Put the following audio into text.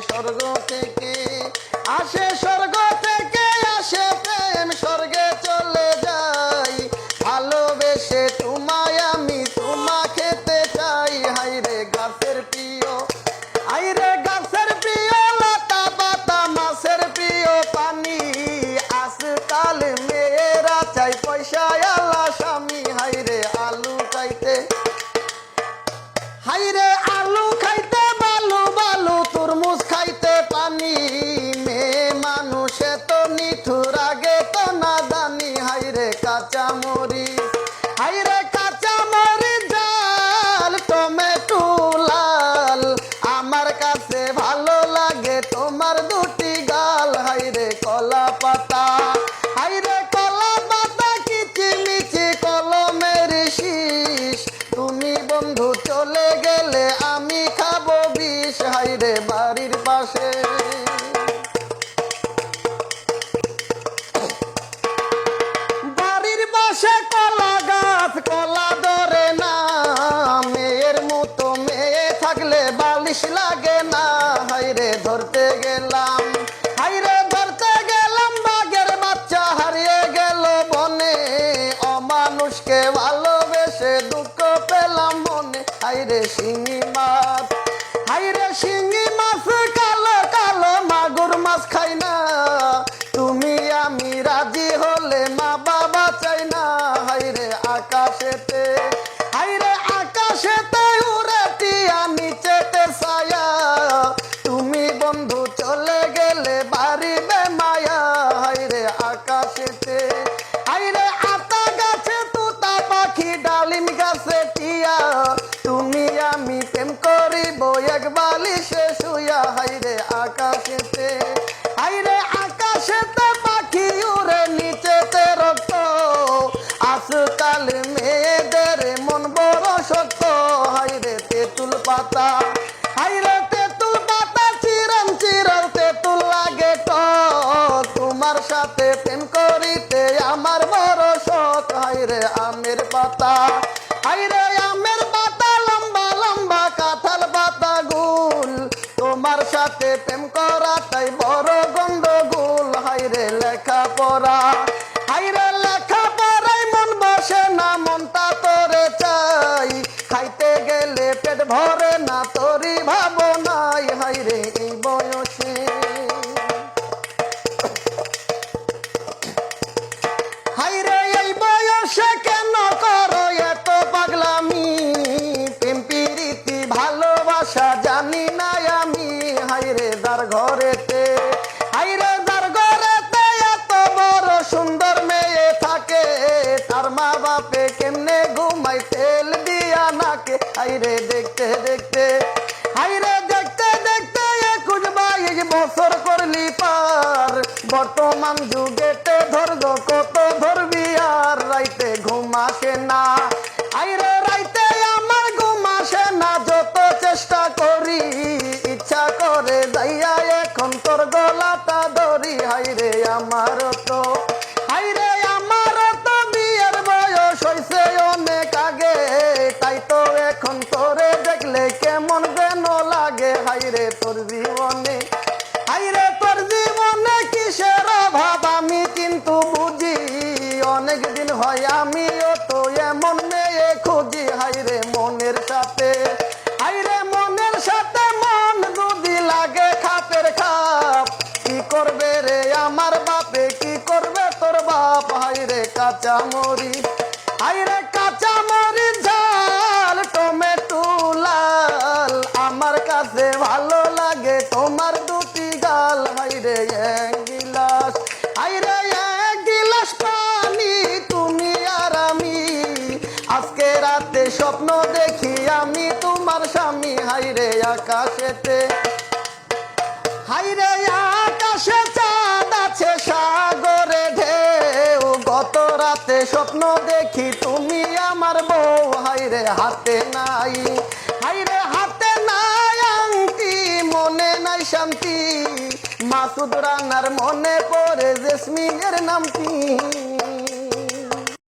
স্বর্গ থেকে, আসে স্বর্গ থেকে আসে প্রেম, স্বর্গে চলে যাই ভালোবেসে তোমায় আমি তোমা খেতে চাই। হাইরে গাছের প্রিয়, হাইরে গাছের প্রিয় লতা পাতা, মাছের প্রিয় পানি, আজকাল মেয়েরা চাই পয়সা আলা স্বামী। হাইরে আলু খাইতে, হাইরে আলু খাইতে বালু বালু, তরমুজ খাইতে পানি, মেয়ে মানুষে তো নিঠুর আগে তো না জানি। হাইরে কাঁচা মরিচ, হাইরে কাঁচা মরিচ ঝাল, টমেটো লাল, আমার কাছে ভালো লাগে তোমার দুটি গাল। হাইরে কলা পাতা, হাইরে কলা পাতা কিচিমিচি কলমের শীষ, তুমি বন্ধু চলে গেলে আমি খাবো বিষ। হাইরে বাড়ির পাশে, বাড়ির পাশে কলা গাছ, কলা ধরে না, মেয়ের মতো মেয়ে থাকলে বালিশ লাগে না। হাইরে ধরতে গেলাম, হাইরে ধরতে গেলাম বাঘের বাচ্চা, হারিয়ে গেল বনে, অমানুষকে ভালোবেসে দুঃখ পেলাম মনে। হাইরে শিঙি মাছ, হাইরে শিঙি মাছ কালো কালো, মাগুর মাছ খাই না, তুমি আমি রাজি হলে মা বাবা চাই না। হাইরে আকাশেতে, হাইরে আকাশেতে উড়ে টিয়া, নিচেতে ছায়া, তুমি বন্ধু চলে গেলে বাড়িবে মায়া। হাইরে আকাশেতে, হাইরে আতা গাছে তুতা পাখি, ডালিম গাছে টিয়া, তুমি আমি প্রেম করিব এক বালিশে শুয়া। হাইরে আকাশেতে, হাইরে আকাশেতে পাখি উড়ে, নিচেতে রক্ত, আজকাল মেয়েদের মন বড় শক্ত। হাইরে তেঁতুল পাতা, হাইরে তেঁতুল পাতা চিরম চিরম, তেঁতুল লাগে টক, তোমার সাথে প্রেম করিতে আমার বড় শখ। হাইরে আমের পাতা, হাইরে আমের পাতা লম্বা লম্বা, কাঁঠাল পাতা গুল, তোমার সাথে প্রেম করা তাই বড় গন্ডগোল। হাইরে লেখাপড়া, হাইরে লেখাপড়াই মন বসে না, মনটা তোরে চাই, খাইতে গেলে পেট ভরে না, তোরই ভাবনাই। হাইরে এই বয়সে, হাইরে এই বয়সে কেন করো এত পাগলামি, প্রেম প্রীতি ভালোবাসা জানি না আমি। হাইরে যার ঘরেতে, হাইরে যার ঘরেতে এত বড় সুন্দর মেয়ে থাকে, তার মা বাপে কেমনে ঘুমাই তেল দিয়া নাকে। হাইরে দেখতে দেখতে, হাইরে দেখতে দেখতে 21-22 বছর করলি পার, বর্তমান যুগেতে ধরব কত ধরবি আর। রাইতে ঘুম আসে না, হাইরে রাইতে আমার ঘুম আসে না, যত চেষ্টা করি ইচ্ছা করে যাইয়া এখন তোর গলাটা ধরি। হাইরে আমার তো, হাইরে আমার তো বিয়ের বয়স হইছে অনেক আগে, তাই তো এখন তোরে দেখলে কেমন যেন লাগে। হাইরে তোর জীবনে, হাইরে তোর জীবনে কিসের অভাব আমি কিন্তু বুঝি, অনেক দিন হয় আমিও তো এমন মেয়ে খুঁজি। হাইরে মনের সাথে, হাইরে মনের সাথে মন যদি লাগে খাপের খাপ, কি করবে রে আমার বাপে, কি করবে তোর বাপ। হাইরে কাঁচা মরিচ, হাইরে কাঁচা মরিচ ঝাল, টমেটো লাল, আমার কাছে ভালো লাগে তোমার দুটি গাল। হাইরে এক গিলাস, হাইরে এক গিলাস পানি, তুমি আর আমি, আজকে রাতে স্বপ্ন দেখি আমি তোমার স্বামী। হাইরে আকাশেতে, হাইরে আকাশে চাঁদ আছে সাগরে ঢেউ, গত রাতে স্বপ্ন দেখি তুমি আমার বউ। হাইরে হাতে নাই, হাইরে হাতে নাই আংটি, মনে নাই শান্তি, মাসুদ রানার মনে পড়ে জেসমিনের নামটি।